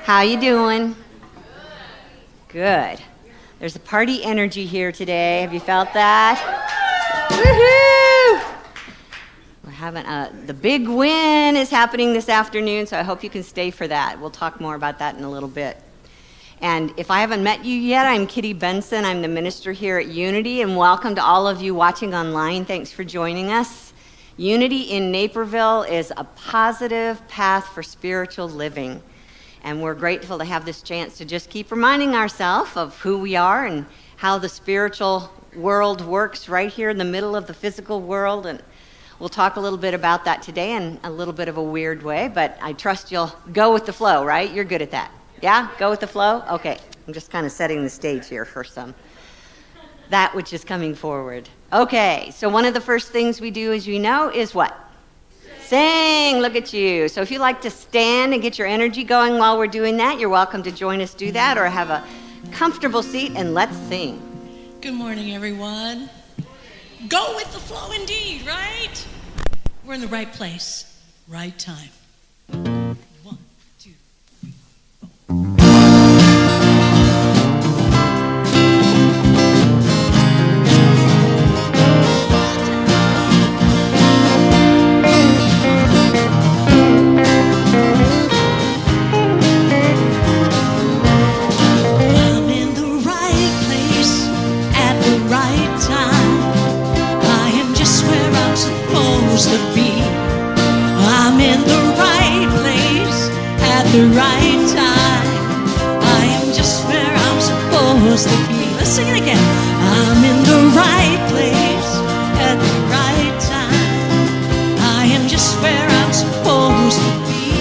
How you doing? Good. There's a party energy here today. Have you felt that? Woohoo! We're having the big win is happening this afternoon, so I hope you can stay for that. We'll talk more about that in a little bit. And if I haven't met you yet, I'm Kitty Benson. I'm the minister here at Unity, and welcome to all of you watching online. Thanks for joining us. Unity in Naperville is a positive path for spiritual living. And we're grateful to have this chance to just keep reminding ourselves of who we are and how the spiritual world works right here in the middle of the physical world. And we'll talk a little bit about that today in a little bit of a weird way, but I trust you'll go with the flow, right? You're good at that. Yeah? Go with the flow? Okay. I'm just kind of setting the stage here for that which is coming forward. Okay. So one of the first things we do, as you know, is what? Sing. Look at you. So if you like to stand and get your energy going while we're doing that, you're welcome to join us do that, or have a comfortable seat and let's sing. Good morning, everyone. Go with the flow indeed, right? We're in the right place, right time. 1, 2, 3, 4. The right time. I am just where I'm supposed to be. Let's sing it again. I'm in the right place at the right time. I am just where I'm supposed to be.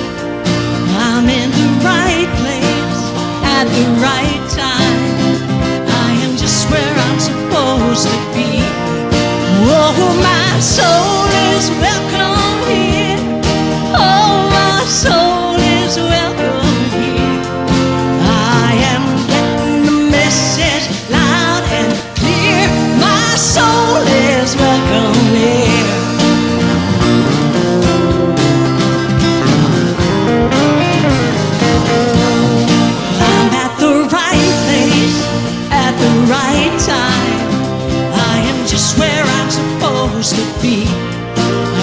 I'm in the right place at the right time. I am just where I'm supposed to be. Oh, my soul is welcome here. Oh, my soul is welcome here. I am getting the message loud and clear. My soul is welcome here. I'm at the right place at the right time. I am just where I'm supposed to be.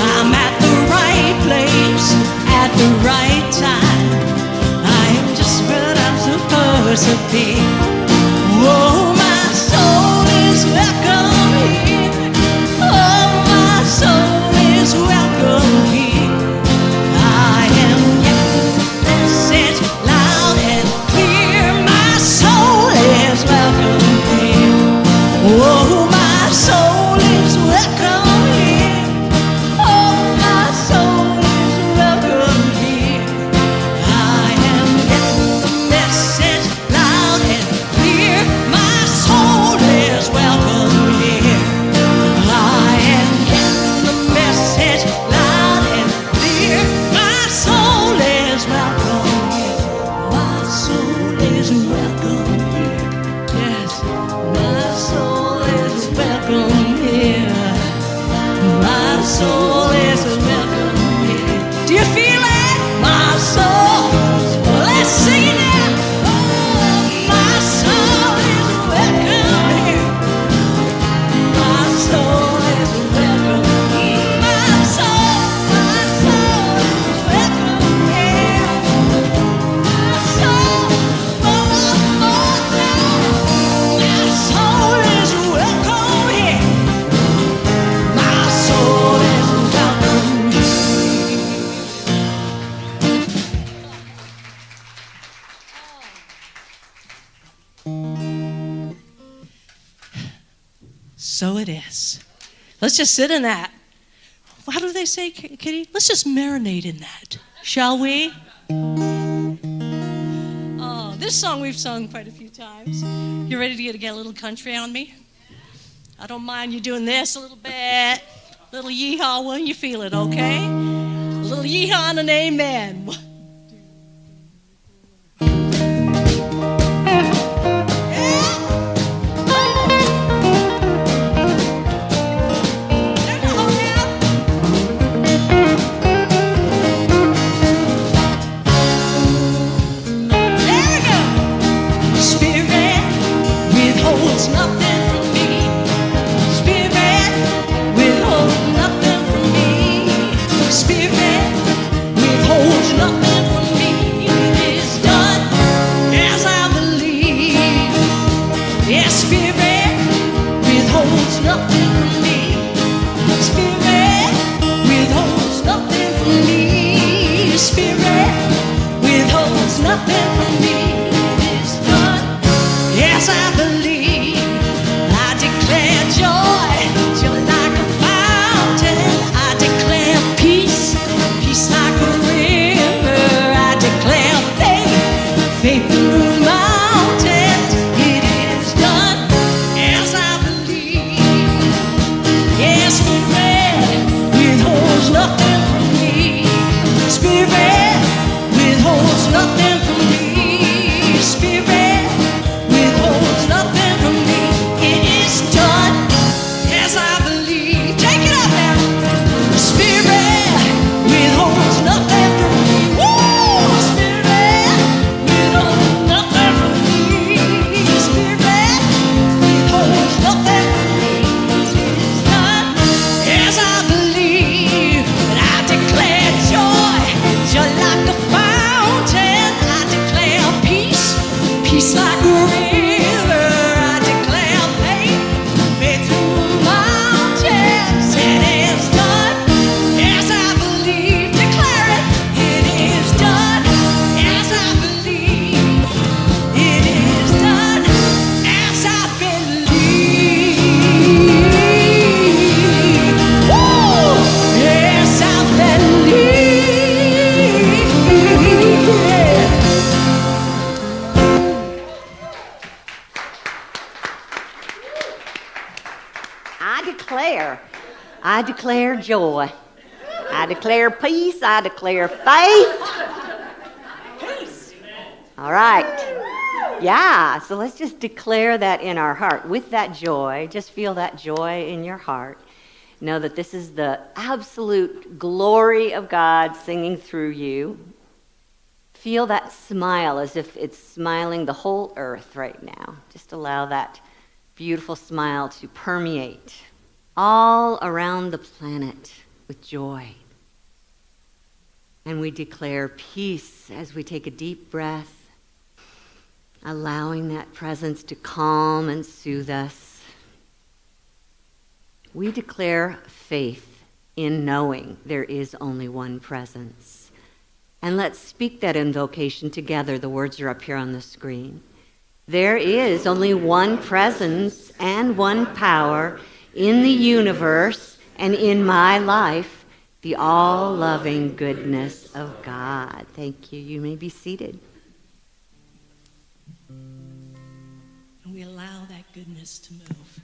I'm at the right place at the right time. I am just where I'm supposed to be. Oh, my soul is welcome here. Oh, my soul is welcome here. I am getting the message loud and clear. My soul is welcome here. Oh, my soul is welcome here. Oh, my soul is welcome here. I am getting the message loud and clear. My soul is welcome here. I am getting the message loud and clear. My soul is welcome here. My soul is welcome here. Yes, my soul is welcome here. My soul is welcome here. Do you feel it? My soul. Let's sing it now. Oh, my soul is welcome here. My soul is welcome here. My soul is welcome here. My soul, my soul is welcome here. My soul is welcome here. So it is. Let's just sit in that. How do they say, Kitty? Let's just marinate in that, shall we? Oh, this song we've sung quite a few times. You ready to get a little country on me? I don't mind you doing this a little bit. Little yeehaw when you feel it, okay? A little yeehaw and an amen. withholds nothing from me. Spirit withholds nothing from me. Spirit withholds nothing from me. It is done as I believe. Yes, Spirit withholds nothing from me. Spirit withholds nothing from me. Spirit withholds nothing from me. It is done as I believe. I declare joy, joy like a fountain. I declare peace, peace like a river. I declare faith, faith in the mountains. It is done as I believe. Yes, Spirit withholds nothing from me. Spirit withholds nothing from me. Spirit withholds nothing from me. It is done as I believe. Take it up now. Spirit withholds nothing from me. Woo! Spirit withholds nothing from me. Spirit withholds nothing from me. It is done as I believe. And I declare joy, joy like a fountain. I declare peace, peace like a river. I declare faith, faith through the mountains. It is done as I believe. Declare it. It is done as I believe. It is done as I believe. Woo! Yes, I believe. I declare joy. I declare peace. I declare faith. Peace. All right. Yeah, so let's just declare that in our heart. With that joy, just feel that joy in your heart. Know that this is the absolute glory of God singing through you. Feel that smile as if it's smiling the whole earth right now. Just allow that beautiful smile to permeate all around the planet with joy. And we declare peace as we take a deep breath, allowing that presence to calm and soothe us. We declare faith in knowing there is only one presence. And let's speak that invocation together. The words are up here on the screen. There is only one presence and one power in the universe and in my life, the all-loving goodness of God. Thank you. You may be seated. And we allow that goodness to move.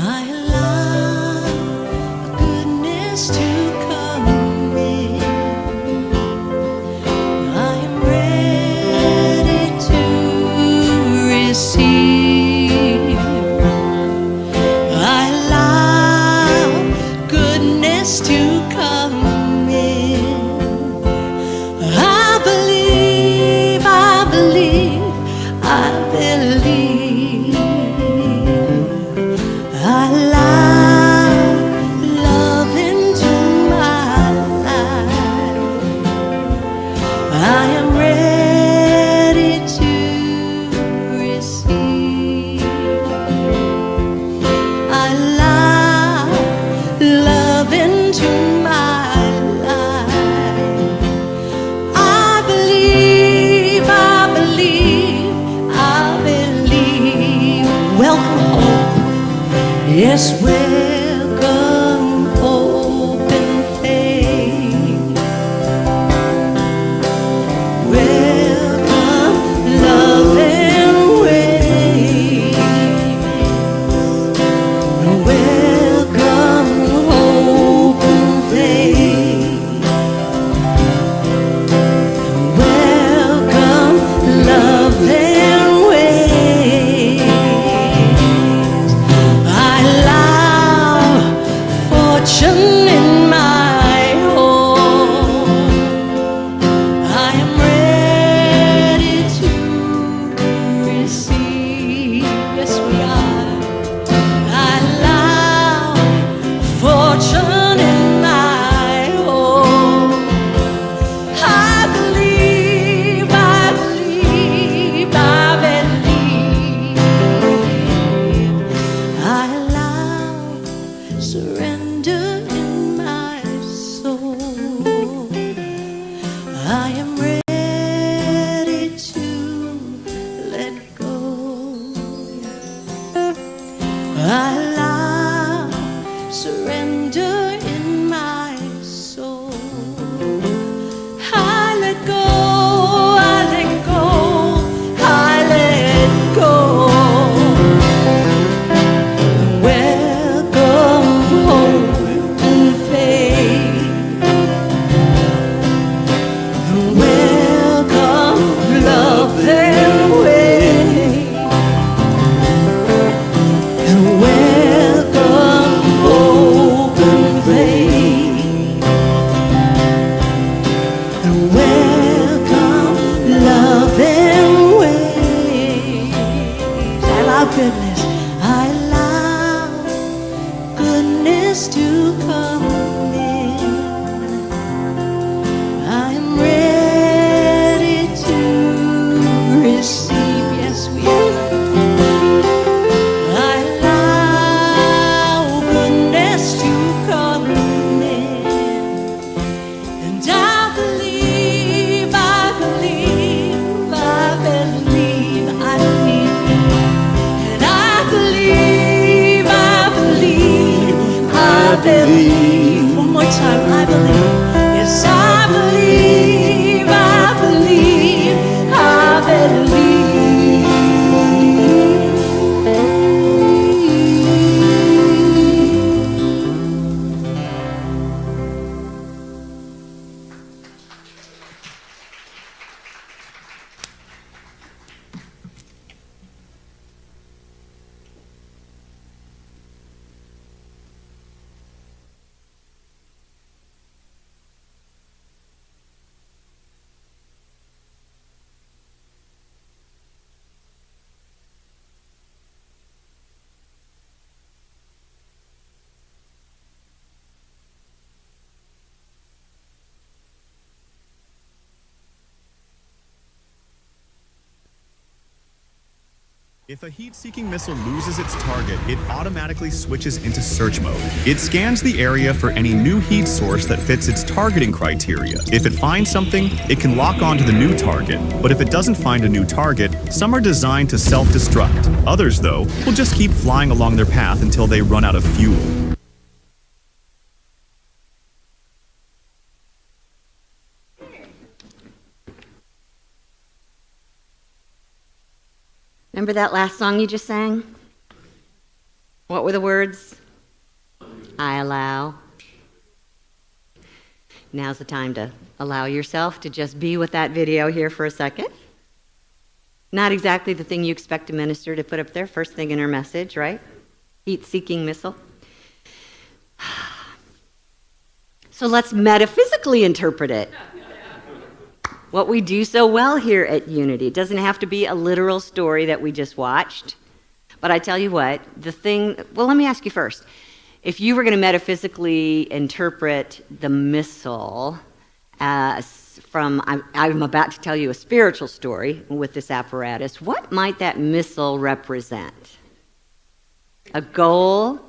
I allow I am ready to let go. I allow surrender in my soul. I let go, I let go, I let go. Welcome hope and faith. Welcome love and way. And welcome hope and faith. And welcome love and ways. I allow goodness, I allow goodness to come in. I am ready to receive, yes we are. I allow goodness to come in. And I believe, I believe, I believe, I believe. And I believe, I believe, I believe. One more time, I believe. Yes, I believe, I believe, I believe. If a heat-seeking missile loses its target, it automatically switches into search mode. It scans the area for any new heat source that fits its targeting criteria. If it finds something, it can lock onto the new target. But if it doesn't find a new target, some are designed to self-destruct. Others, though, will just keep flying along their path until they run out of fuel. Remember that last song you just sang? What were the words? I allow. Now's the time to allow yourself to just be with that video here for a second. Not exactly the thing you expect a minister to put up there first thing in her message, right? Heat-seeking missile. So let's metaphysically interpret it. What we do so well here at Unity. It doesn't have to be a literal story that we just watched. But I tell you what, let me ask you first. If you were going to metaphysically interpret the missile I'm about to tell you a spiritual story with this apparatus, what might that missile represent? A goal?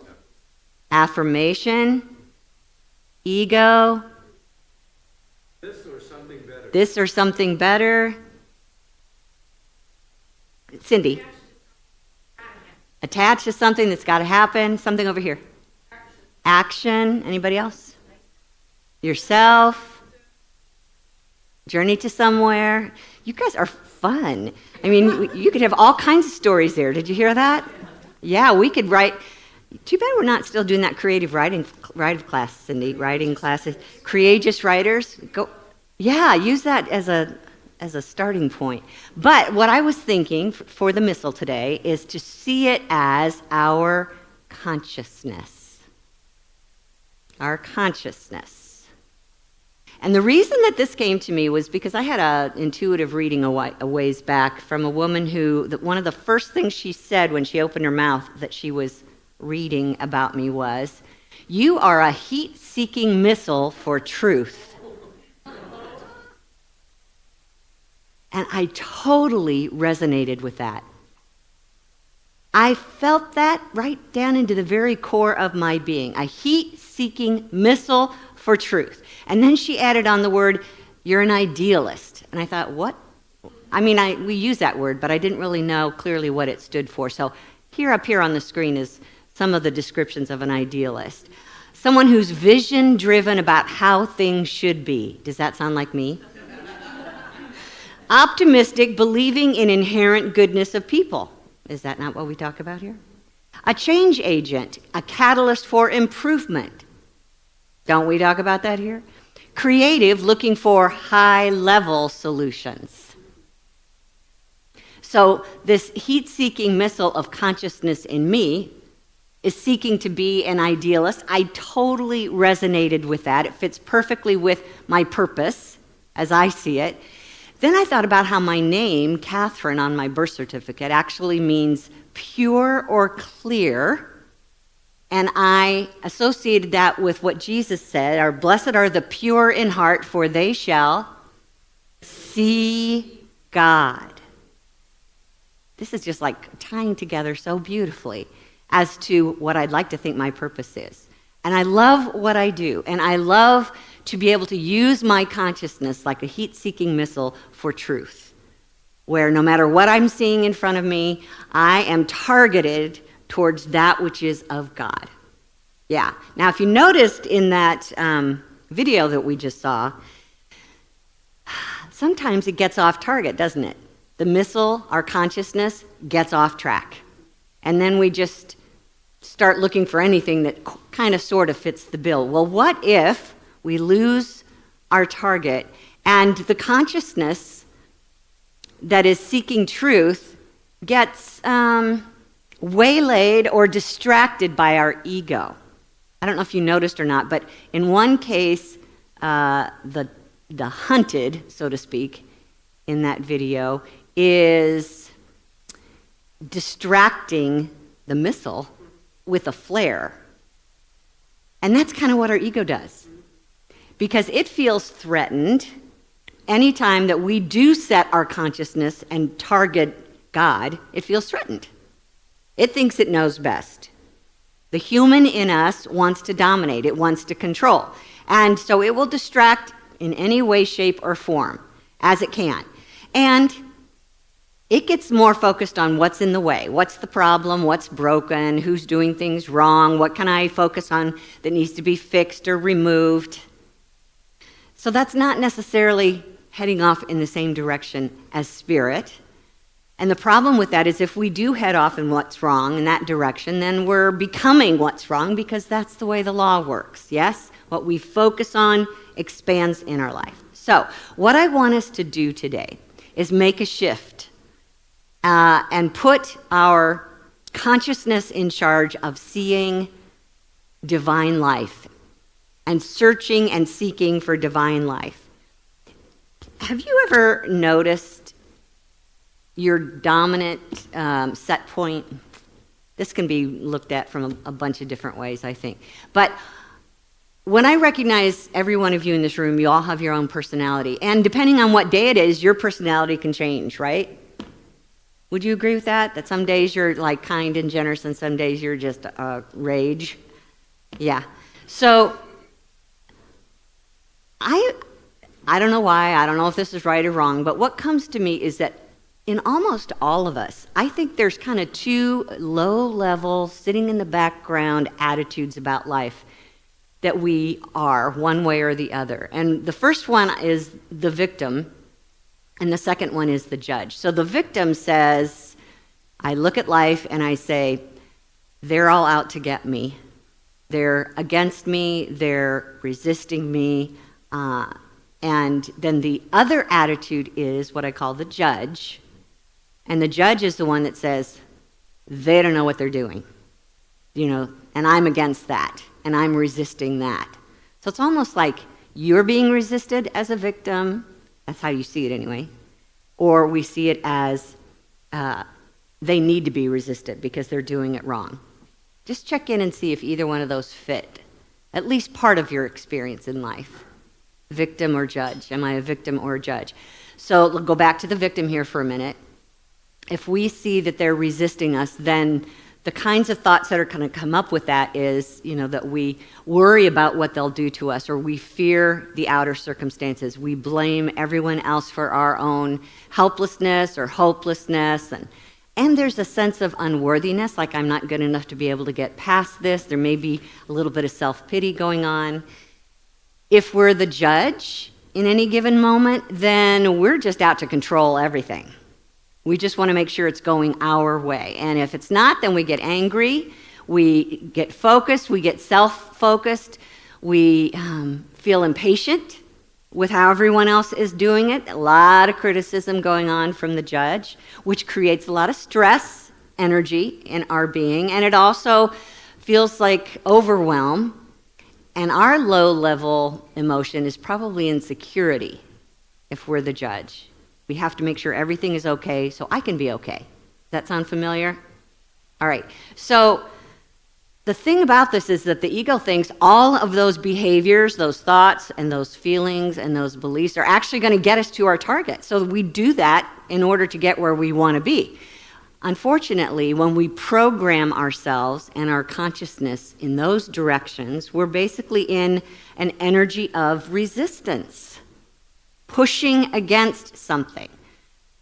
Affirmation? Ego? This or something better? Cindy? Attached to something that's got to happen. Something over here. Action. Anybody else? Yourself. Journey to somewhere. You guys are fun. I mean, you could have all kinds of stories there. Did you hear that? Yeah, we could write. Too bad we're not still doing that creative writing class, Cindy. Writing classes. Courageous writers. Go. Yeah, use that as a starting point. But what I was thinking for the missile today is to see it as our consciousness. Our consciousness. And the reason that this came to me was because I had an intuitive reading a ways back from a woman who, one of the first things she said when she opened her mouth that she was reading about me was, "You are a heat-seeking missile for truth." And I totally resonated with that. I felt that right down into the very core of my being. A heat-seeking missile for truth. And then she added on the word You're an idealist. And I thought, what? I mean, we use that word, but I didn't really know clearly what it stood for. So up here on the screen is some of the descriptions of an idealist. Someone who's vision-driven about how things should be. Does that sound like me? Optimistic, believing in inherent goodness of people. Is that not what we talk about here? A change agent, a catalyst for improvement. Don't we talk about that here? Creative, looking for high-level solutions. So this heat-seeking missile of consciousness in me is seeking to be an idealist. I totally resonated with that. It fits perfectly with my purpose as I see it. Then I thought about how my name, Catherine, on my birth certificate actually means pure or clear. And I associated that with what Jesus said, "Our blessed are the pure in heart, for they shall see God." This is just like tying together so beautifully as to what I'd like to think my purpose is. And I love what I do, and I love to be able to use my consciousness like a heat-seeking missile for truth, where no matter what I'm seeing in front of me, I am targeted towards that which is of God. Yeah. Now, if you noticed in that video that we just saw, sometimes it gets off target, doesn't it? The missile, our consciousness, gets off track. And then we just start looking for anything that kind of sort of fits the bill. Well, what if we lose our target and the consciousness that is seeking truth gets waylaid or distracted by our ego? I don't know if you noticed or not, but in one case, the hunted, so to speak, in that video is distracting the missile with a flare. And that's kind of what our ego does. Because it feels threatened anytime that we do set our consciousness and target God, it feels threatened. It thinks it knows best. The human in us wants to dominate. It wants to control. And so it will distract in any way, shape, or form as it can. And it gets more focused on what's in the way. What's the problem? What's broken? Who's doing things wrong? What can I focus on that needs to be fixed or removed? So that's not necessarily heading off in the same direction as spirit. And the problem with that is if we do head off in what's wrong in that direction, then we're becoming what's wrong because that's the way the law works, yes? What we focus on expands in our life. So what I want us to do today is make a shift and put our consciousness in charge of seeing divine life and searching and seeking for divine life. Have you ever noticed your dominant set point? This can be looked at from a bunch of different ways, I think. But when I recognize every one of you in this room, you all have your own personality. And depending on what day it is, your personality can change, right? Would you agree with that? That some days you're like kind and generous and some days you're just rage? Yeah. So I don't know why, I don't know if this is right or wrong, but what comes to me is that in almost all of us, I think there's kind of two low-level, sitting in the background attitudes about life that we are, one way or the other. And the first one is the victim, and the second one is the judge. So the victim says, I look at life and I say, they're all out to get me. They're against me, they're resisting me. And then the other attitude is what I call the judge. And the judge is the one that says, they don't know what they're doing. And I'm against that. And I'm resisting that. So it's almost like you're being resisted as a victim. That's how you see it anyway. Or we see it as they need to be resisted because they're doing it wrong. Just check in and see if either one of those fit. At least part of your experience in life. Victim or judge. Am I a victim or a judge? So go back to the victim here for a minute. If we see that they're resisting us, then the kinds of thoughts that are going to come up with that is, that we worry about what they'll do to us, or we fear the outer circumstances. We blame everyone else for our own helplessness or hopelessness. And there's a sense of unworthiness, like I'm not good enough to be able to get past this. There may be a little bit of self-pity going on. If we're the judge in any given moment, then we're just out to control everything. We just want to make sure it's going our way. And if it's not, then we get angry, we get focused, we get self-focused, we feel impatient with how everyone else is doing it. A lot of criticism going on from the judge, which creates a lot of stress, energy in our being, and it also feels like overwhelm. And our low-level emotion is probably insecurity if we're the judge. We have to make sure everything is okay so I can be okay. Does that sound familiar? All right. So the thing about this is that the ego thinks all of those behaviors, those thoughts, and those feelings, and those beliefs are actually going to get us to our target. So we do that in order to get where we want to be. Unfortunately, when we program ourselves and our consciousness in those directions, we're basically in an energy of resistance, pushing against something.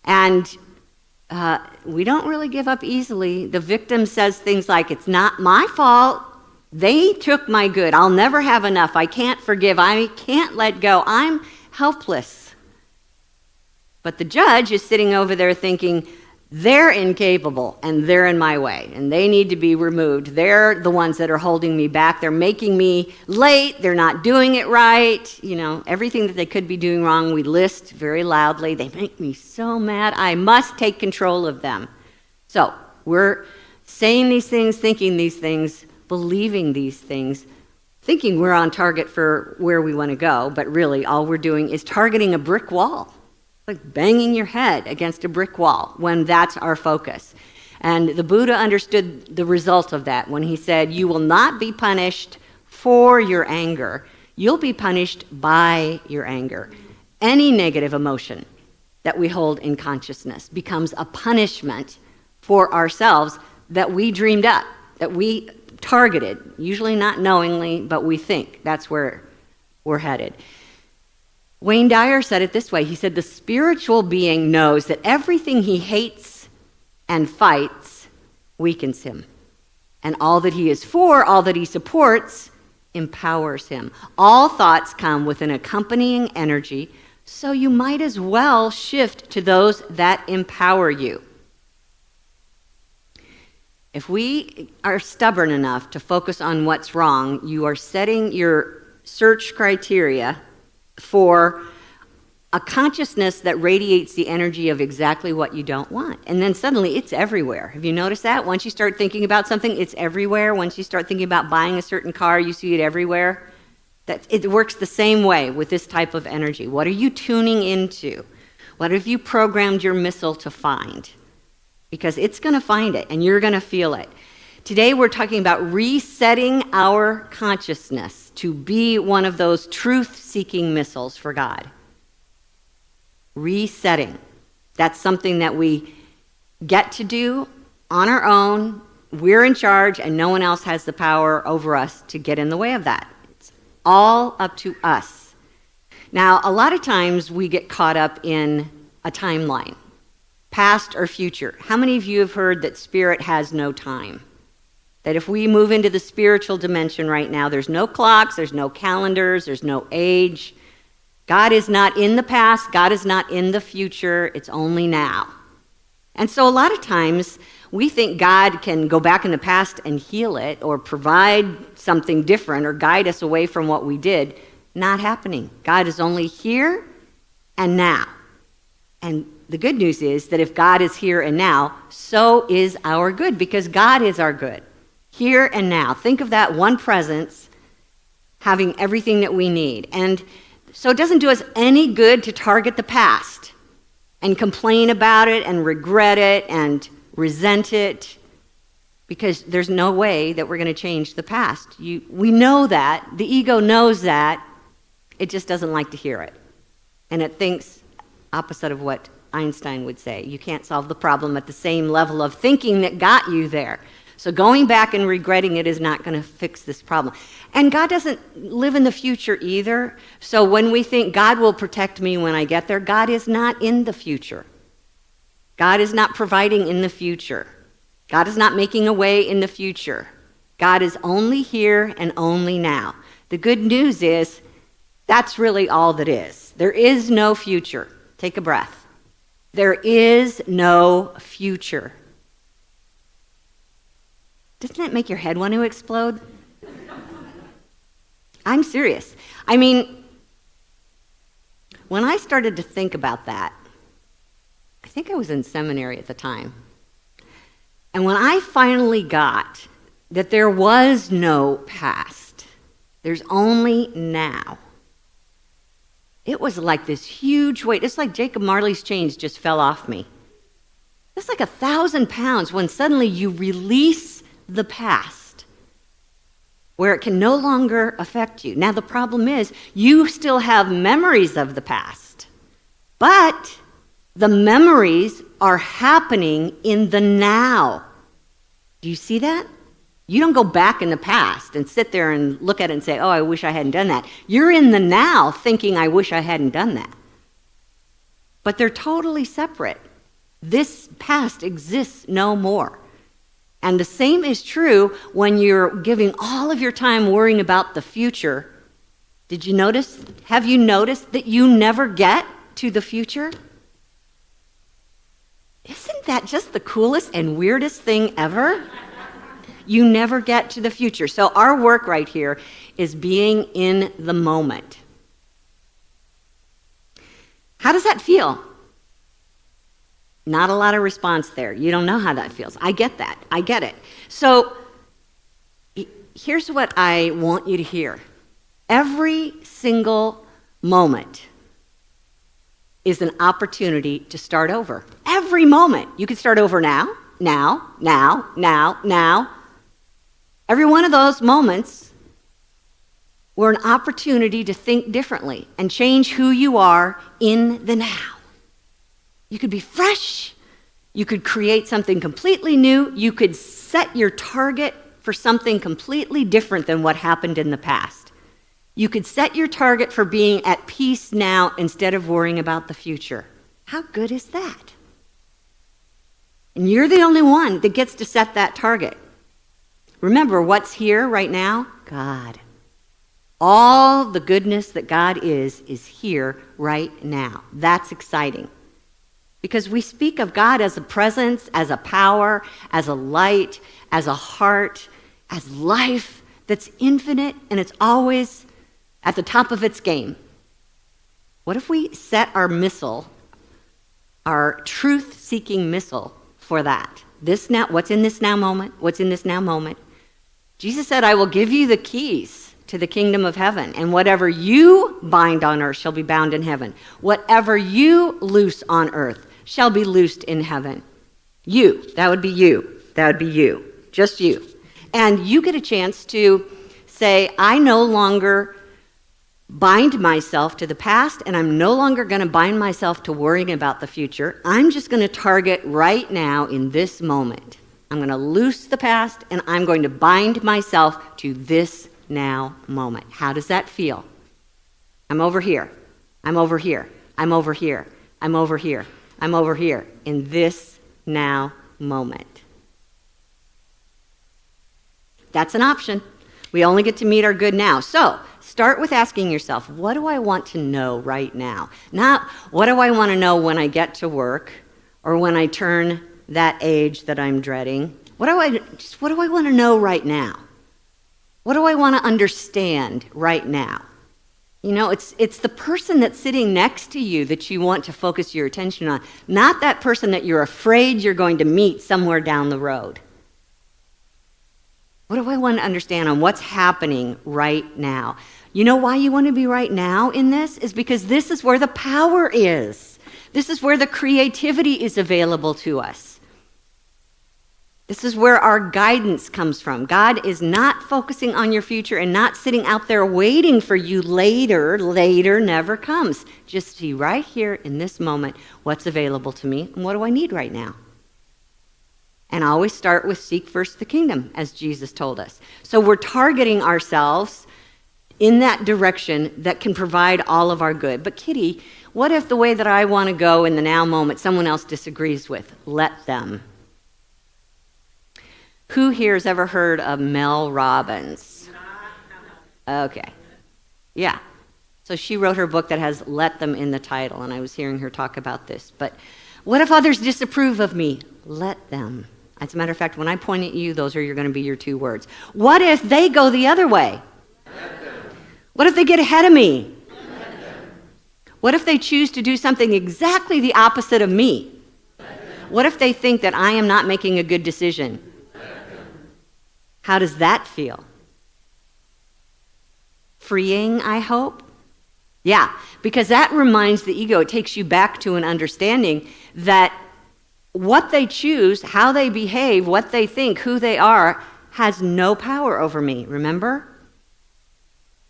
And we don't really give up easily. The victim says things like, it's not my fault. They took my good. I'll never have enough. I can't forgive. I can't let go. I'm helpless. But the judge is sitting over there thinking, they're incapable and they're in my way and they need to be removed. They're the ones that are holding me back. They're making me late. They're not doing it right. Everything that they could be doing wrong, we list very loudly. They make me so mad. I must take control of them. So we're saying these things, thinking these things, believing these things, thinking we're on target for where we want to go, but really all we're doing is targeting a brick wall. Like banging your head against a brick wall when that's our focus. And the Buddha understood the result of that when he said, you will not be punished for your anger. You'll be punished by your anger. Any negative emotion that we hold in consciousness becomes a punishment for ourselves that we dreamed up, that we targeted, usually not knowingly, but we think that's where we're headed. Wayne Dyer said it this way. He said, the spiritual being knows that everything he hates and fights weakens him. And all that he is for, all that he supports, empowers him. All thoughts come with an accompanying energy, so you might as well shift to those that empower you. If we are stubborn enough to focus on what's wrong, you are setting your search criteria for a consciousness that radiates the energy of exactly what you don't want. And then suddenly it's everywhere. Have you noticed that? Once you start thinking about something, it's everywhere. Once you start thinking about buying a certain car, you see it everywhere. It works the same way with this type of energy. What are you tuning into? What have you programmed your missile to find? Because it's going to find it and you're going to feel it. Today we're talking about resetting our consciousness to be one of those truth-seeking missiles for God. Resetting. That's something that we get to do on our own. We're in charge and no one else has the power over us to get in the way of that. It's all up to us. Now, a lot of times we get caught up in a timeline, past or future. How many of you have heard that spirit has no time? That if we move into the spiritual dimension right now, there's no clocks, there's no calendars, there's no age. God is not in the past, God is not in the future, it's only now. And so a lot of times we think God can go back in the past and heal it or provide something different or guide us away from what we did. Not happening. God is only here and now. And the good news is that if God is here and now, so is our good, because God is our good. Here and now. Think of that one presence having everything that we need. And so it doesn't do us any good to target the past and complain about it and regret it and resent it, because there's no way that we're going to change the past. We know that. The ego knows that. It just doesn't like to hear it. And it thinks opposite of what Einstein would say. You can't solve the problem at the same level of thinking that got you there. So going back and regretting it is not going to fix this problem. And God doesn't live in the future either. So when we think God will protect me when I get there, God is not in the future. God is not providing in the future. God is not making a way in the future. God is only here and only now. The good news is that's really all that is. There is no future. Take a breath. There is no future. Doesn't that make your head want to explode? I'm serious. I mean, when I started to think about that, I think I was in seminary at the time. And when I finally got that there was no past, there's only now, it was like this huge weight. It's like Jacob Marley's chains just fell off me. It's like 1,000 pounds when suddenly you release the past, where it can no longer affect you. Now, the problem is you still have memories of the past, but the memories are happening in the now. Do you see that? You don't go back in the past and sit there and look at it and say, oh, I wish I hadn't done that. You're in the now thinking, I wish I hadn't done that. But they're totally separate. This past exists no more. And the same is true when you're giving all of your time worrying about the future. Have you noticed that you never get to the future? Isn't that just the coolest and weirdest thing ever? You never get to the future. So our work right here is being in the moment. How does that feel? Not a lot of response there. You don't know how that feels. I get that. I get it. So here's what I want you to hear. Every single moment is an opportunity to start over. Every moment. You can start over now. Every one of those moments were an opportunity to think differently and change who you are in the now. You could be fresh. You could create something completely new. You could set your target for something completely different than what happened in the past. You could set your target for being at peace now instead of worrying about the future. How good is that? And you're the only one that gets to set that target. Remember, what's here right now? God. All the goodness that God is here right now. That's exciting. Because we speak of God as a presence, as a power, as a light, as a heart, as life that's infinite and it's always at the top of its game. What if we set our missile, our truth-seeking missile for that? This now, what's in this now moment? What's in this now moment? Jesus said, I will give you the keys to the kingdom of heaven, and whatever you bind on earth shall be bound in heaven. Whatever you loose on earth shall be loosed in heaven. You, that would be you. That would be you. Just you. And you get a chance to say, I no longer bind myself to the past, and I'm no longer going to bind myself to worrying about the future. I'm just going to target right now in this moment. I'm going to loose the past, and I'm going to bind myself to this now moment. How does that feel? I'm over here. I'm over here. I'm over here. I'm over here. I'm over here in this now moment. That's an option. We only get to meet our good now. So start with asking yourself, what do I want to know right now? Not what do I want to know when I get to work or when I turn that age that I'm dreading. What do I want to know right now? What do I want to understand right now? You know, it's the person that's sitting next to you that you want to focus your attention on, not that person that you're afraid you're going to meet somewhere down the road. What do I want to understand on what's happening right now? You know why you want to be right now in this? Is because this is where the power is. This is where the creativity is available to us. This is where our guidance comes from. God is not focusing on your future and not sitting out there waiting for you later. Later never comes. Just see right here in this moment what's available to me and what do I need right now. And always start with seek first the kingdom, as Jesus told us. So we're targeting ourselves in that direction that can provide all of our good. But Kitty, what if the way that I want to go in the now moment someone else disagrees with? Let them. Who here has ever heard of Mel Robbins? Okay. Yeah. So she wrote her book that has Let Them in the title, and I was hearing her talk about this. But what if others disapprove of me? Let them. As a matter of fact, when I point at you, those are going to be your 2 words. What if they go the other way? Let them. What if they get ahead of me? What if they choose to do something exactly the opposite of me? What if they think that I am not making a good decision? How does that feel? Freeing, I hope? Yeah, because that reminds the ego, it takes you back to an understanding that what they choose, how they behave, what they think, who they are, has no power over me, remember?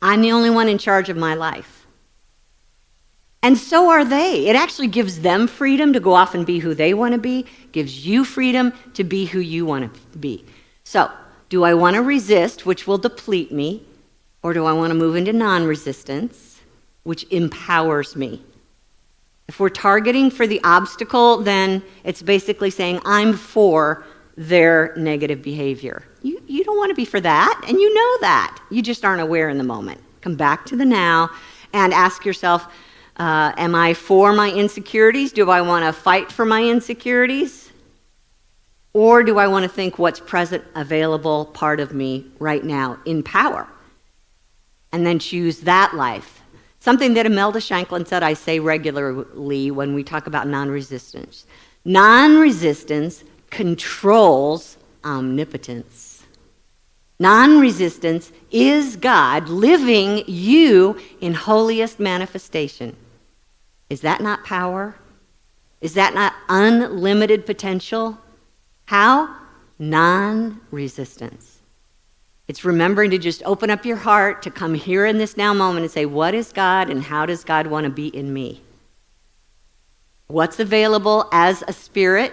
I'm the only one in charge of my life. And so are they. It actually gives them freedom to go off and be who they want to be, gives you freedom to be who you want to be. So, do I want to resist, which will deplete me, or do I want to move into non-resistance, which empowers me? If we're targeting for the obstacle, then it's basically saying, I'm for their negative behavior. You don't want to be for that, and you know that. You just aren't aware in the moment. Come back to the now and ask yourself, am I for my insecurities? Do I want to fight for my insecurities? Or do I want to think what's present, available, part of me right now in power? And then choose that life. Something that Imelda Shanklin said I say regularly when we talk about non-resistance. Non-resistance controls omnipotence. Non-resistance is God living you in holiest manifestation. Is that not power? Is that not unlimited potential? How? Non-resistance. It's remembering to just open up your heart to come here in this now moment and say, what is God and how does God want to be in me? What's available as a spirit?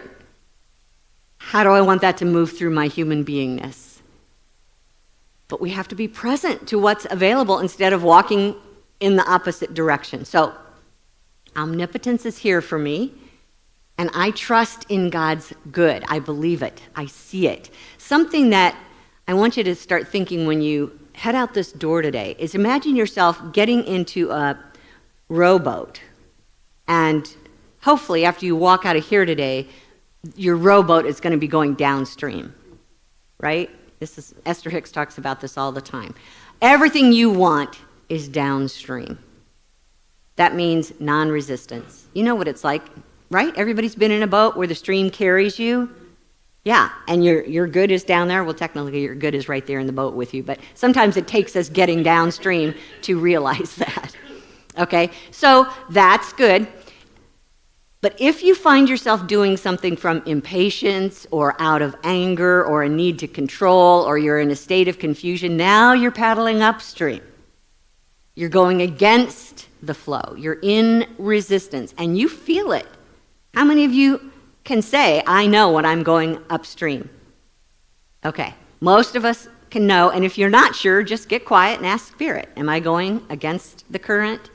How do I want that to move through my human beingness? But we have to be present to what's available instead of walking in the opposite direction. So, omnipotence is here for me, and I trust in God's good. I believe it. I see it. Something that I want you to start thinking when you head out this door today is imagine yourself getting into a rowboat, and hopefully after you walk out of here today, your rowboat is going to be going downstream, right? Esther Hicks talks about this all the time. Everything you want is downstream. That means non-resistance. You know what it's like, right? Everybody's been in a boat where the stream carries you. Yeah, and your good is down there. Well, technically your good is right there in the boat with you, but sometimes it takes us getting downstream to realize that. Okay, so that's good. But if you find yourself doing something from impatience or out of anger or a need to control, or you're in a state of confusion, now you're paddling upstream. You're going against the flow. You're in resistance, and you feel it. How many of you can say, I know when I'm going upstream? Okay, most of us can know, and if you're not sure, just get quiet and ask Spirit, am I going against the current?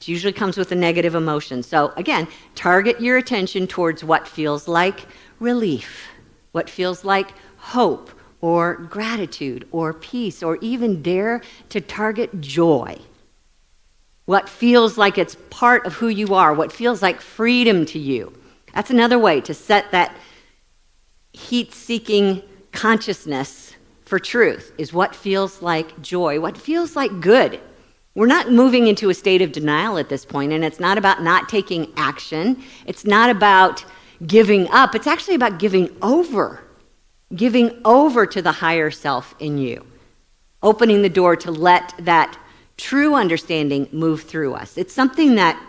It usually comes with a negative emotion. So again, target your attention towards what feels like relief, what feels like hope, or gratitude, or peace, or even dare to target joy. What feels like it's part of who you are, what feels like freedom to you. That's another way to set that heat-seeking consciousness for truth, is what feels like joy, what feels like good. We're not moving into a state of denial at this point, and it's not about not taking action. It's not about giving up. It's actually about giving over to the higher self in you, opening the door to let that true understanding move through us. It's something that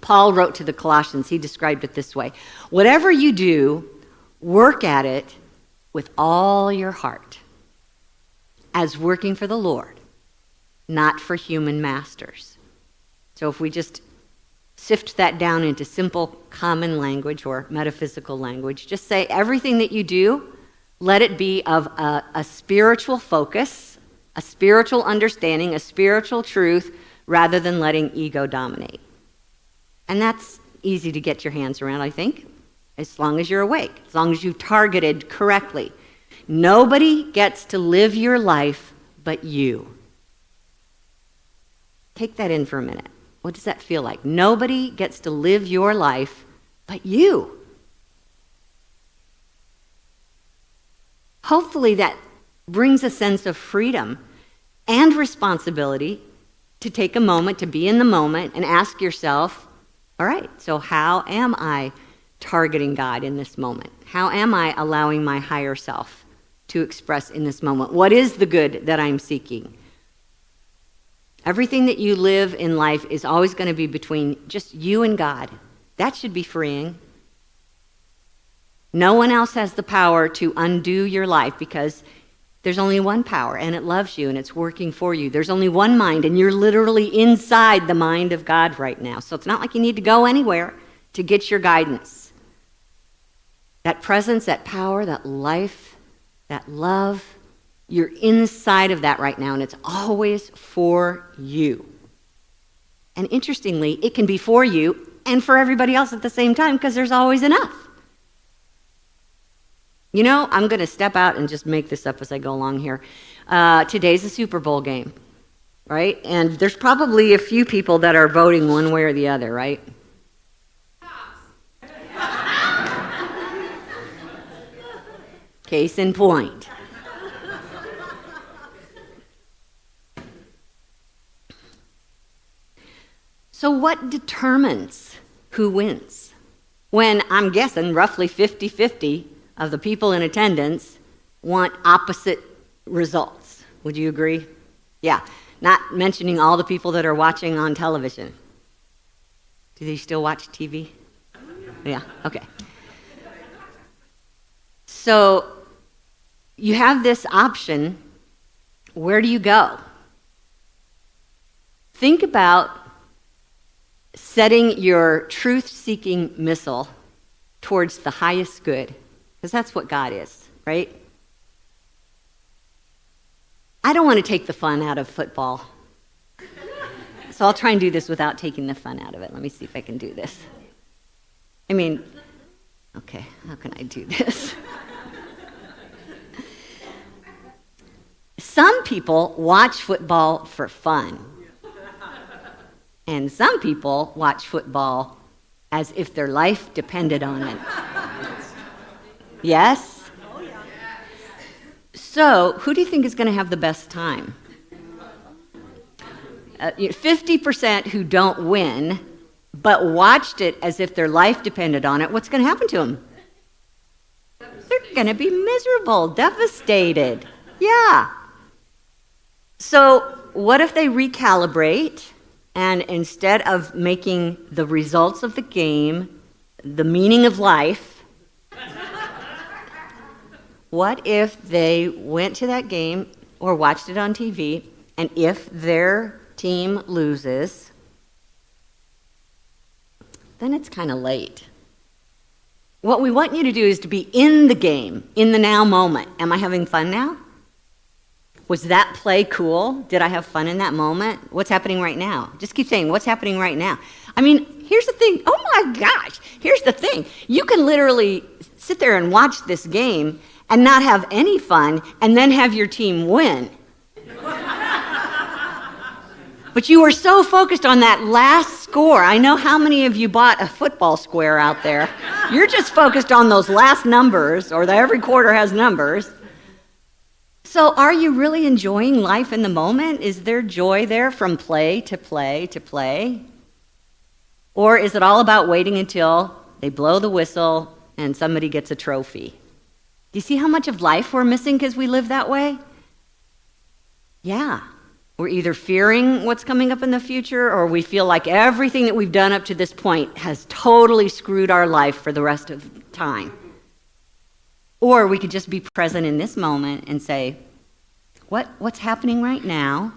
Paul wrote to the Colossians. He described it this way: whatever you do, work at it with all your heart, as working for the Lord, not for human masters. So if we just sift that down into simple common language or metaphysical language. Just say everything that you do, let it be of a spiritual focus, a spiritual understanding, a spiritual truth, rather than letting ego dominate. And that's easy to get your hands around, I think, as long as you're awake, as long as you've targeted correctly. Nobody gets to live your life but you. Take that in for a minute. What does that feel like? Nobody gets to live your life but you. Hopefully that brings a sense of freedom and responsibility to take a moment, to be in the moment, and ask yourself, all right, so how am I targeting God in this moment? How am I allowing my higher self to express in this moment? What is the good that I'm seeking? Everything that you live in life is always going to be between just you and God. That should be freeing. No one else has the power to undo your life because there's only one power, and it loves you, and it's working for you. There's only one mind, and you're literally inside the mind of God right now. So it's not like you need to go anywhere to get your guidance. That presence, that power, that life, that love, you're inside of that right now, and it's always for you. And interestingly, it can be for you and for everybody else at the same time because there's always enough. You know, I'm going to step out and just make this up as I go along here. Today's a Super Bowl game, right? And there's probably a few people that are voting one way or the other, right? Case in point. So what determines who wins? When I'm guessing roughly 50-50 of the people in attendance want opposite results. Would you agree? Yeah, not mentioning all the people that are watching on television. Do they still watch TV? Yeah, okay. So you have this option. Where do you go? Think about setting your truth-seeking missile towards the highest good, because that's what God is, right? I don't want to take the fun out of football. So I'll try and do this without taking the fun out of it. Let me see if I can do this. Okay, how can I do this? Some people watch football for fun. And some people watch football as if their life depended on it. Yes? So, who do you think is going to have the best time? 50% who don't win, but watched it as if their life depended on it. What's going to happen to them? They're going to be miserable, devastated. Yeah. So, what if they recalibrate? And instead of making the results of the game the meaning of life, what if they went to that game or watched it on TV, and if their team loses, then it's kind of late. What we want you to do is to be in the game, in the now moment. Am I having fun now? Was that play cool? Did I have fun in that moment? What's happening right now? Just keep saying, what's happening right now? Here's the thing. Oh my gosh, here's the thing. You can literally sit there and watch this game and not have any fun and then have your team win. But you were so focused on that last score. I know how many of you bought a football square out there. You're just focused on those last numbers, or every quarter has numbers. So are you really enjoying life in the moment? Is there joy there from play to play to play? Or is it all about waiting until they blow the whistle and somebody gets a trophy? Do you see how much of life we're missing because we live that way? Yeah. We're either fearing what's coming up in the future, or we feel like everything that we've done up to this point has totally screwed our life for the rest of time. Or we could just be present in this moment and say, what's happening right now?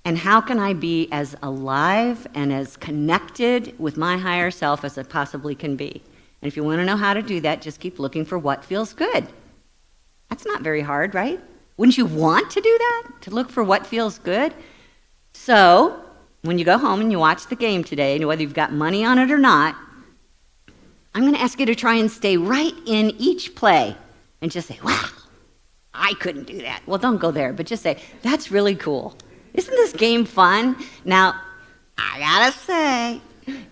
And how can I be as alive and as connected with my higher self as I possibly can be? And if you want to know how to do that, just keep looking for what feels good. That's not very hard, right? Wouldn't you want to do that? To look for what feels good? So, when you go home and you watch the game today, and whether you've got money on it or not, I'm going to ask you to try and stay right in each play and just say, wow, I couldn't do that. Well, don't go there, but just say, that's really cool. Isn't this game fun? Now, I gotta say,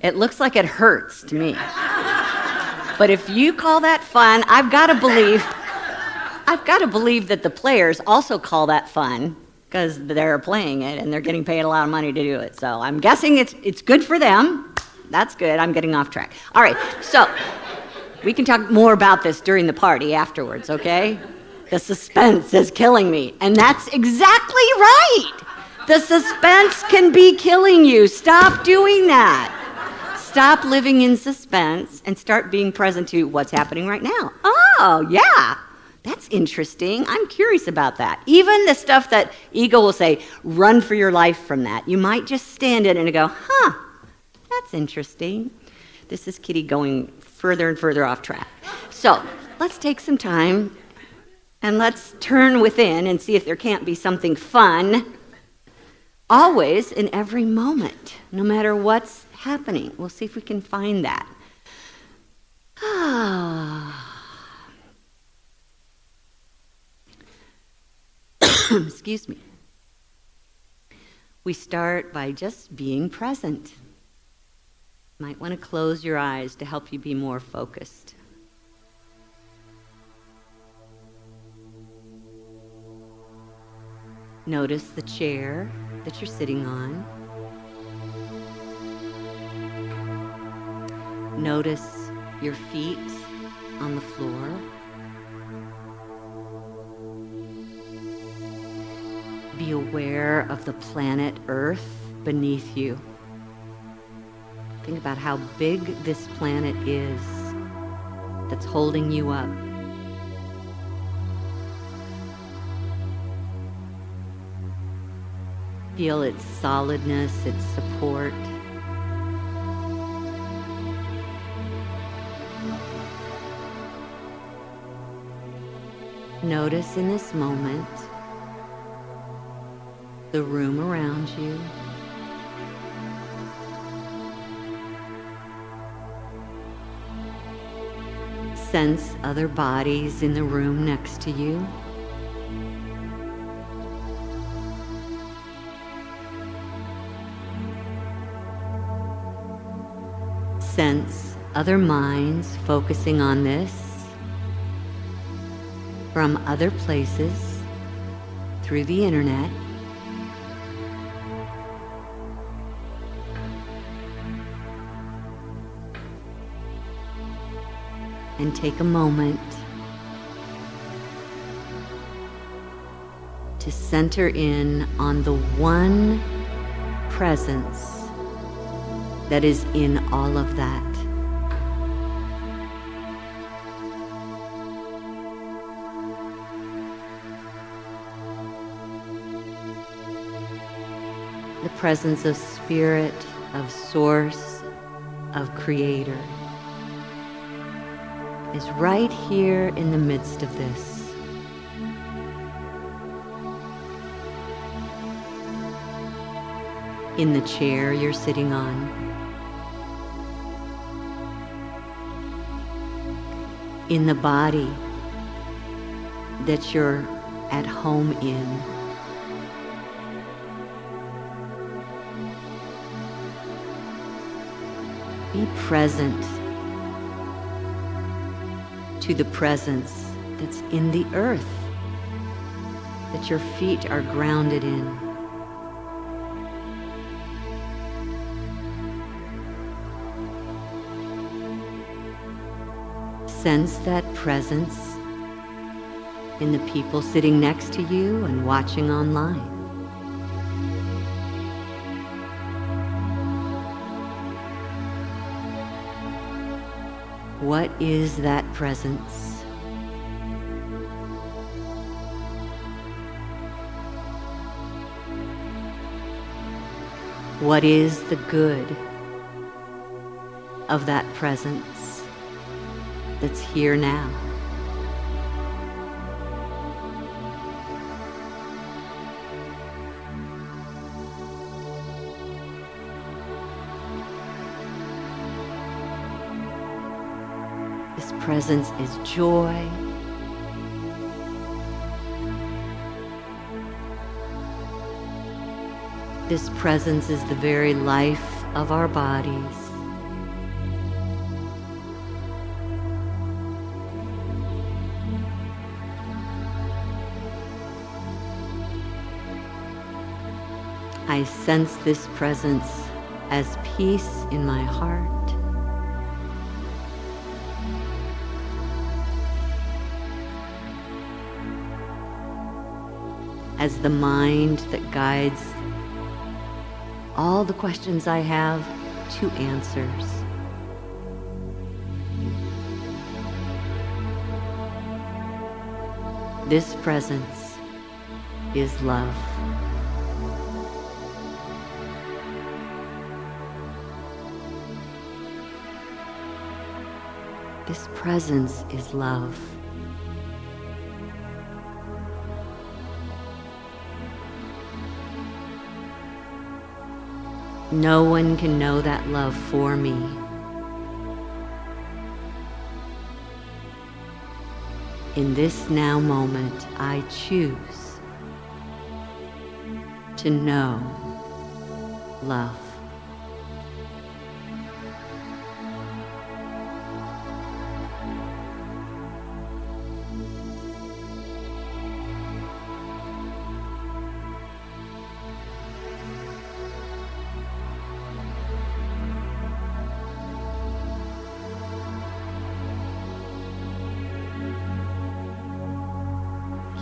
it looks like it hurts to me. But if you call that fun, I've got to believe that the players also call that fun because they're playing it and they're getting paid a lot of money to do it. So I'm guessing it's good for them. That's good. I'm getting off track. All right, so we can talk more about this during the party afterwards, okay? The suspense is killing me, and that's exactly right. The suspense can be killing you. Stop doing that. Stop living in suspense and start being present to what's happening right now. Oh, yeah, that's interesting. I'm curious about that. Even the stuff that ego will say, run for your life from that. You might just stand in it and go, that's interesting. This is Kitty going further and further off track. So let's take some time and let's turn within and see if there can't be something fun always in every moment, no matter what's happening. We'll see if we can find that. Excuse me. We start by just being present. Might want to close your eyes to help you be more focused. Notice the chair that you're sitting on. Notice your feet on the floor. Be aware of the planet Earth beneath you. Think about how big this planet is that's holding you up. Feel its solidness, its support. Notice in this moment the room around you. Sense other bodies in the room next to you. Sense other minds focusing on this from other places through the internet. And take a moment to center in on the one presence that is in all of that. The presence of spirit, of source, of creator is right here in the midst of this. In the chair you're sitting on. In the body that you're at home in. Be present to the presence that's in the earth, that your feet are grounded in. Sense that presence in the people sitting next to you and watching online. What is that presence? What is the good of that presence that's here now? This presence is joy. This presence is the very life of our bodies. I sense this presence as peace in my heart. As the mind that guides all the questions I have to answers. This presence is love. This presence is love. No one can know that love for me. In this now moment, I choose to know love.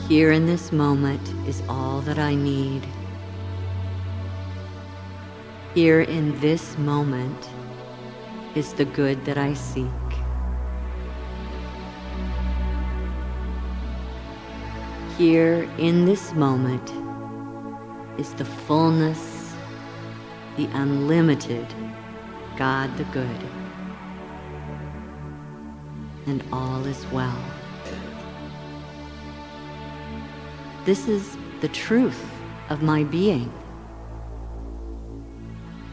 Here in this moment is all that I need. Here in this moment is the good that I seek. Here in this moment is the fullness, the unlimited God the good. And all is well. This is the truth of my being.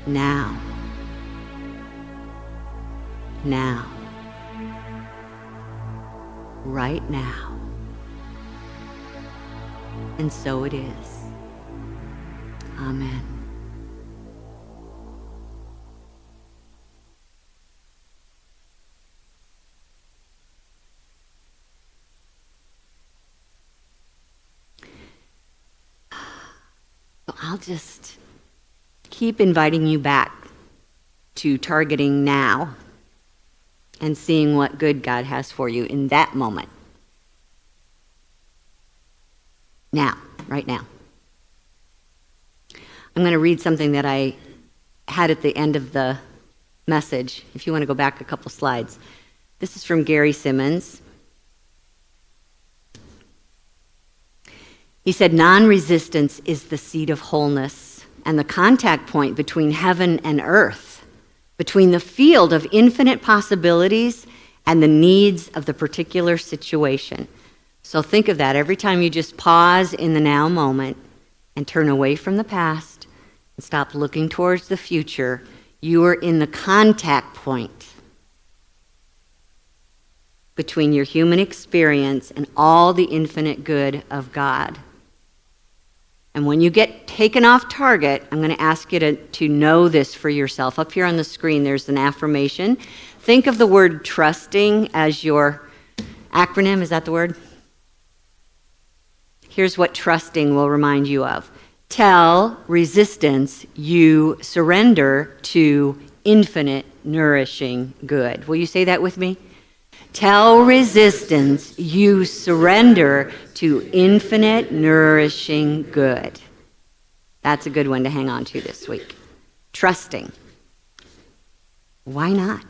Now. Now. Right now. And so it is. Amen. I'll just keep inviting you back to targeting now and seeing what good God has for you in that moment. Now, right now. I'm going to read something that I had at the end of the message, if you want to go back a couple slides. This is from Gary Simmons. He said, non-resistance is the seed of wholeness and the contact point between heaven and earth, between the field of infinite possibilities and the needs of the particular situation. So think of that every time you just pause in the now moment and turn away from the past and stop looking towards the future. You are in the contact point between your human experience and all the infinite good of God. And when you get taken off target, I'm going to ask you to know this for yourself. Up here on the screen, there's an affirmation. Think of the word trusting as your acronym. Is that the word? Here's what trusting will remind you of. Tell resistance you surrender to infinite nourishing good. Will you say that with me? Tell resistance you surrender to infinite nourishing good. That's a good one to hang on to this week. Trusting. Why not?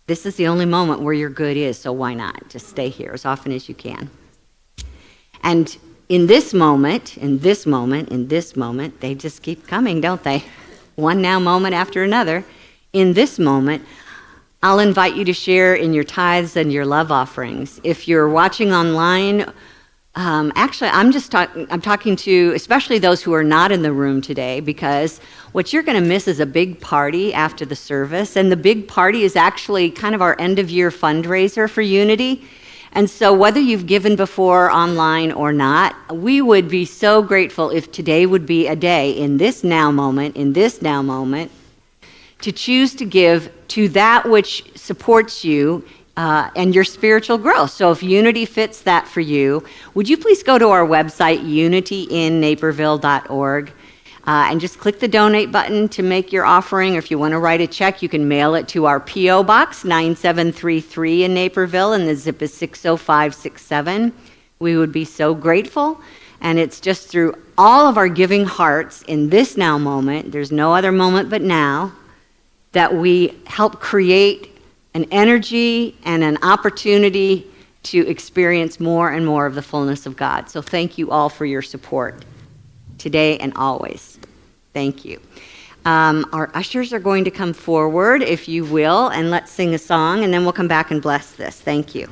This is the only moment where your good is, so why not? Just stay here as often as you can. And in this moment, they just keep coming, don't they? one now moment after another, in this moment, I'll invite you to share in your tithes and your love offerings. If you're watching online, actually, I'm talking to especially those who are not in the room today, because what you're going to miss is a big party after the service, and the big party is actually kind of our end-of-year fundraiser for Unity. And so whether you've given before online or not, we would be so grateful if today would be a day in this now moment, to choose to give to that which supports you and your spiritual growth. So if Unity fits that for you, would you please go to our website, unityinnaperville.org, and just click the donate button to make your offering. Or if you want to write a check, you can mail it to our P.O. Box 9733 in Naperville, and the zip is 60567. We would be so grateful. And it's just through all of our giving hearts in this now moment, there's no other moment but now, that we help create an energy and an opportunity to experience more and more of the fullness of God. So thank you all for your support today and always. Thank you. Our ushers are going to come forward, if you will, and let's sing a song, and then we'll come back and bless this. Thank you.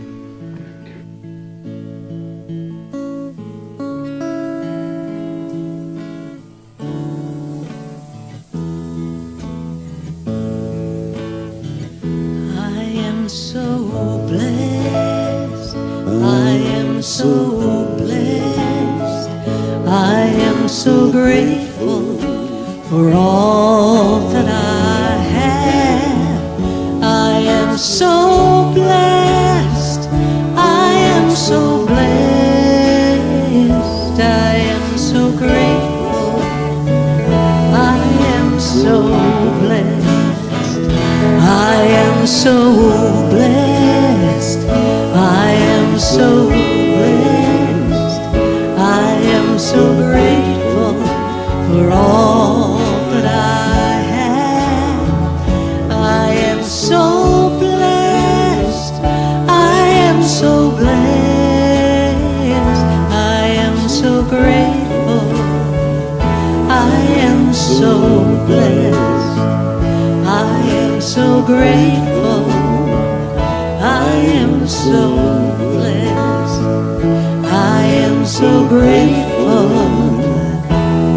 So blessed, I am so blessed, I am so grateful for all that I have. I am so blessed, I am so blessed, I am so grateful, I am so blessed. I am so blessed, I am so blessed, I am so grateful for all that I have. I am so blessed, I am so blessed, I am so grateful, I am so blessed. I am so grateful, I am so blessed, I am so grateful,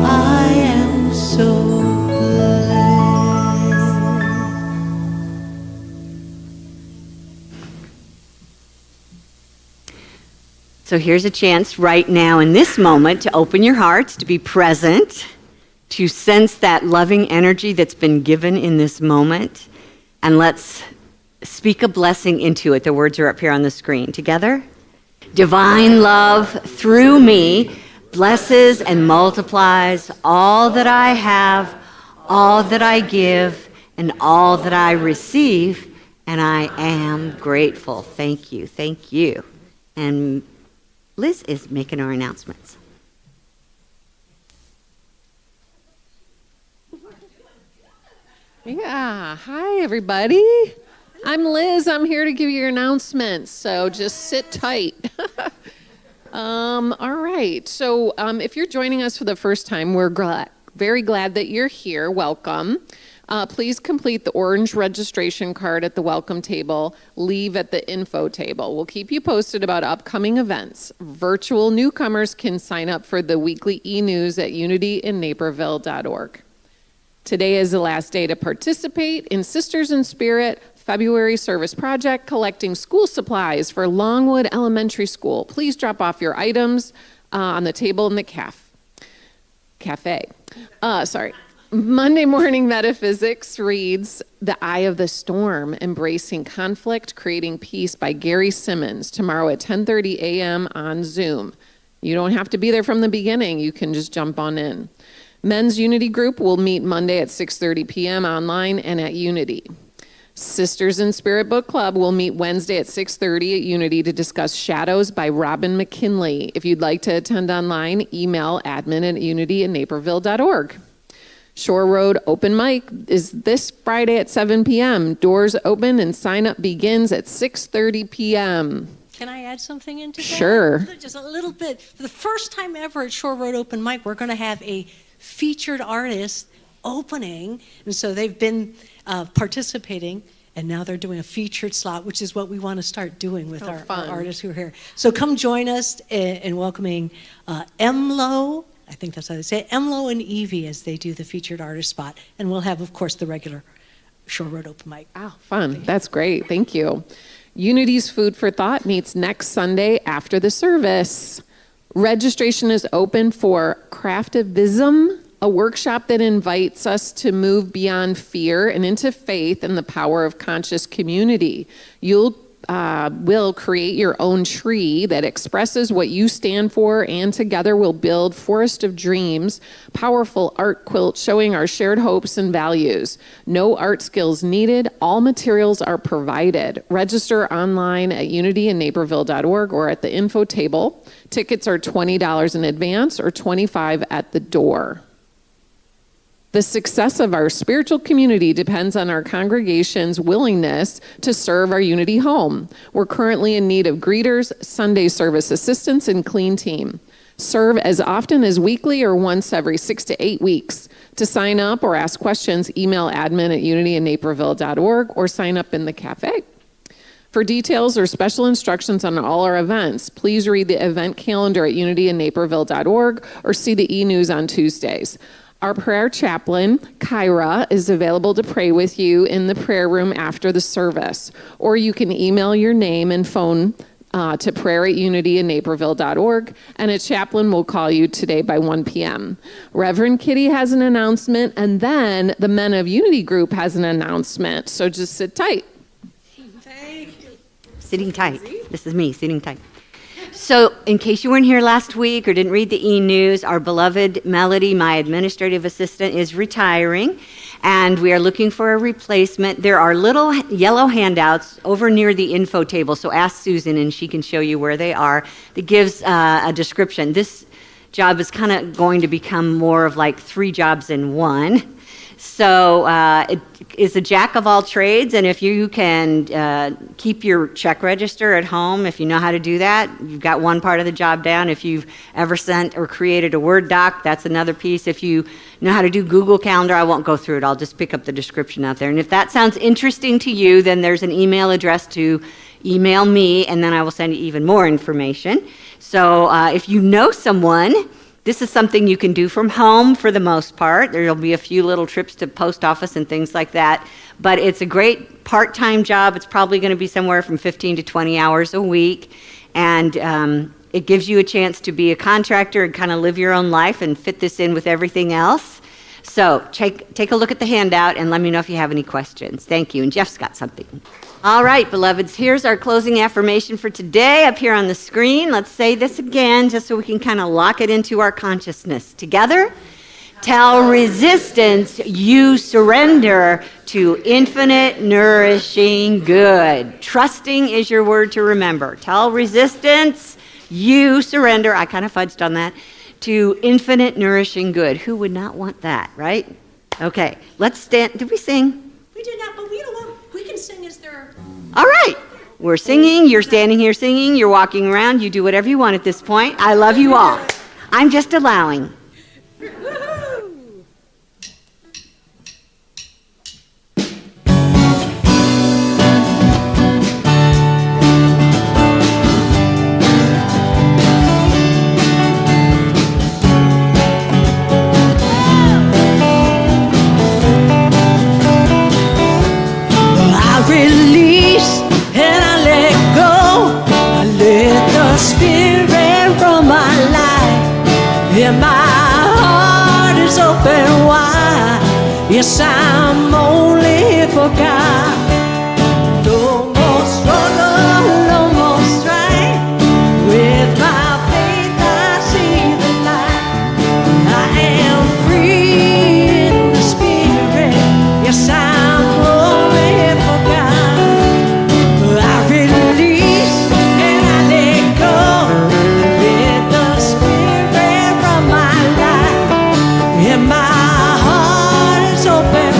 I am so blessed. So here's a chance right now in this moment to open your hearts, to be present, to sense that loving energy that's been given in this moment, and let's speak a blessing into it. The words are up here on the screen. Together? Divine love through me blesses and multiplies all that I have, all that I give, and all that I receive, and I am grateful. Thank you, thank you. And Liz is making our announcements. Yeah, hi everybody. I'm Liz. I'm here to give you your announcements, so just sit tight. All right, so if you're joining us for the first time, we're very glad that you're here. Welcome. Please complete the orange registration card at the welcome table. Leave at the info table. We'll keep you posted about upcoming events. Virtual newcomers can sign up for the weekly e-news at unityinnaperville.org. Today is the last day to participate in Sisters in Spirit February Service Project, collecting school supplies for Longwood Elementary School. Please drop off your items on the table in the cafe. Monday Morning Metaphysics reads The Eye of the Storm, Embracing Conflict, Creating Peace by Gary Simmons, tomorrow at 10:30 a.m. on Zoom. You don't have to be there from the beginning. You can just jump on in. Men's Unity Group will meet Monday at 6:30 p.m. online and at Unity. Sisters in Spirit Book Club will meet Wednesday at 6:30 at Unity to discuss Shadows by Robin McKinley. If you'd like to attend online, email admin@unityinnaperville.org. Shore Road Open Mic is this Friday at 7 p.m. Doors open and sign up begins at 6:30 p.m. Can I add something into that? Sure. Just a little bit. For the first time ever at Shore Road Open Mic, we're going to have a featured artist opening. And so they've been participating, and now they're doing a featured slot, which is what we want to start doing with our artists who are here. So come join us in welcoming Emlo, I think that's how they say it, Emlo and Evie as they do the featured artist spot. And we'll have, of course, the regular Shore Road open mic. Oh, fun. That's great. Thank you. Unity's Food for Thought meets next Sunday after the service. Registration is open for Craftivism, a workshop that invites us to move beyond fear and into faith and the power of conscious community. You'll will create your own tree that expresses what you stand for, and together we'll build Forest of Dreams, powerful art quilt showing our shared hopes and values. No art skills needed. All materials are provided. Register online at unityinnaperville.org or at the info table. Tickets are $20 in advance or $25 at the door. The success of our spiritual community depends on our congregation's willingness to serve our Unity home. We're currently in need of greeters, Sunday service assistants, and clean team. Serve as often as weekly or once every 6 to 8 weeks. To sign up or ask questions, email admin@unityinnaperville.org or sign up in the cafe. For details or special instructions on all our events, please read the event calendar at unityinnaperville.org or see the e-news on Tuesdays. Our prayer chaplain, Kyra, is available to pray with you in the prayer room after the service. Or you can email your name and phone to prayer@unityinnaperville.org, and a chaplain will call you today by 1 p.m. Reverend Kitty has an announcement, and then the Men of Unity group has an announcement. So just sit tight. Thank you. Sitting tight. This is me, sitting tight. So in case you weren't here last week or didn't read the e-news, our beloved Melody, my administrative assistant, is retiring, and we are looking for a replacement. There are little yellow handouts over near the info table, so ask Susan and she can show you where they are. That gives a description. This job is kind of going to become more of like 3 jobs in one. So it is a jack of all trades, and if you can keep your check register at home, if you know how to do that, you've got one part of the job down. If you've ever sent or created a Word doc, that's another piece. If you know how to do Google Calendar, I won't go through it. I'll just pick up the description out there. And if that sounds interesting to you, then there's an email address to email me, and then I will send you even more information. So if you know someone, this is something you can do from home for the most part. There'll be a few little trips to post office and things like that. But it's a great part-time job. It's probably going to be somewhere from 15 to 20 hours a week. And it gives you a chance to be a contractor and kind of live your own life and fit this in with everything else. So take a look at the handout and let me know if you have any questions. Thank you. And Jeff's got something. All right, beloveds, here's our closing affirmation for today up here on the screen. Let's say this again just so we can kind of lock it into our consciousness. Together, tell resistance you surrender to infinite nourishing good. Trusting is your word to remember. Tell resistance you surrender, I kind of fudged on that, to infinite nourishing good. Who would not want that, right? Okay, let's stand. Did we sing? We did not, but we don't want, we can sing as there. All right. We're singing. You're standing here singing. You're walking around. You do whatever you want at this point. I love you all. I'm just allowing. Yes, I'm only here for God. No more struggle, no more strife. With my faith I see the light. I am free in the spirit. Yes, I'm only here for God. I release and I let go. Let the spirit from my life in my open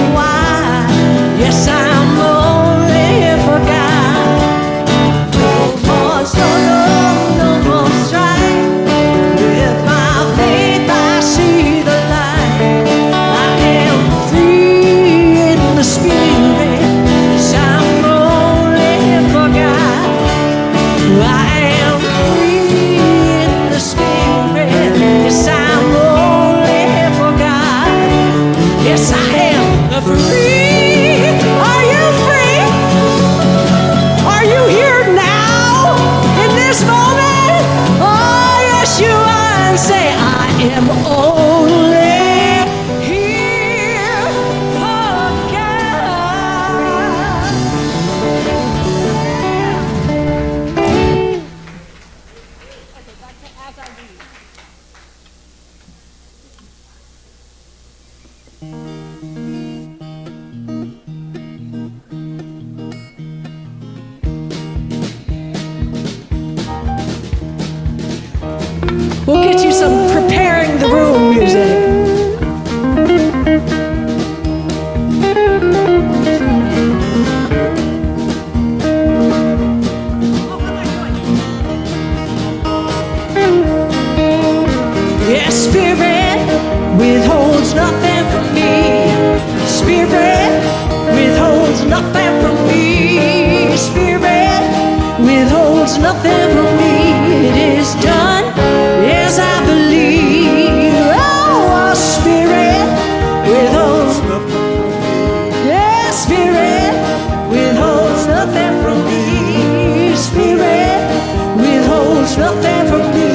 preparing the room music. Yeah, Spirit withholds nothing from me. Spirit withholds nothing from me. Spirit withholds nothing from me. It is done as I believe. Oh, Spirit withholds nothing from me. Yeah, Spirit withholds nothing from me. Spirit withholds nothing from me.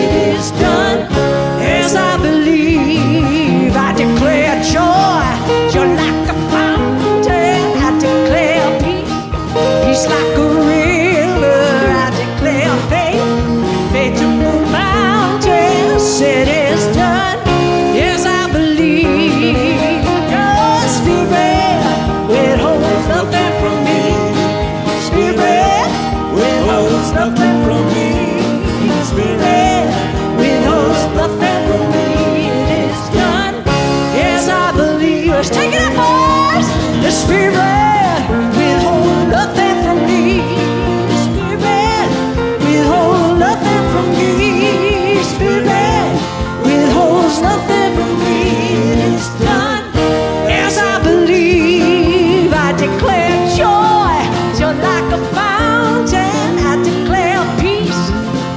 It is done as I believe. I declare joy, joy like a fountain. I declare peace, peace like a river. I declare faith, faith to move mountains. It is done as I believe. Your Spirit withholds nothing from me. Spirit withholds nothing from me. Spirit withholds nothing from me. It is done as I believe. Let's take it up, boys. The Spirit withholds nothing from me. The Spirit withholds nothing from me. Spirit withholds nothing from me. It is done as I believe. I declare joy, joy like a fountain. I declare peace,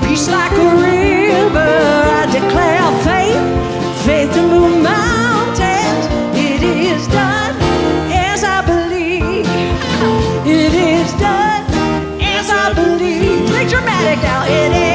peace like a river. I declare faith, faith to move mountains. It is done as I believe. It is done as I believe. Play dramatic now. It is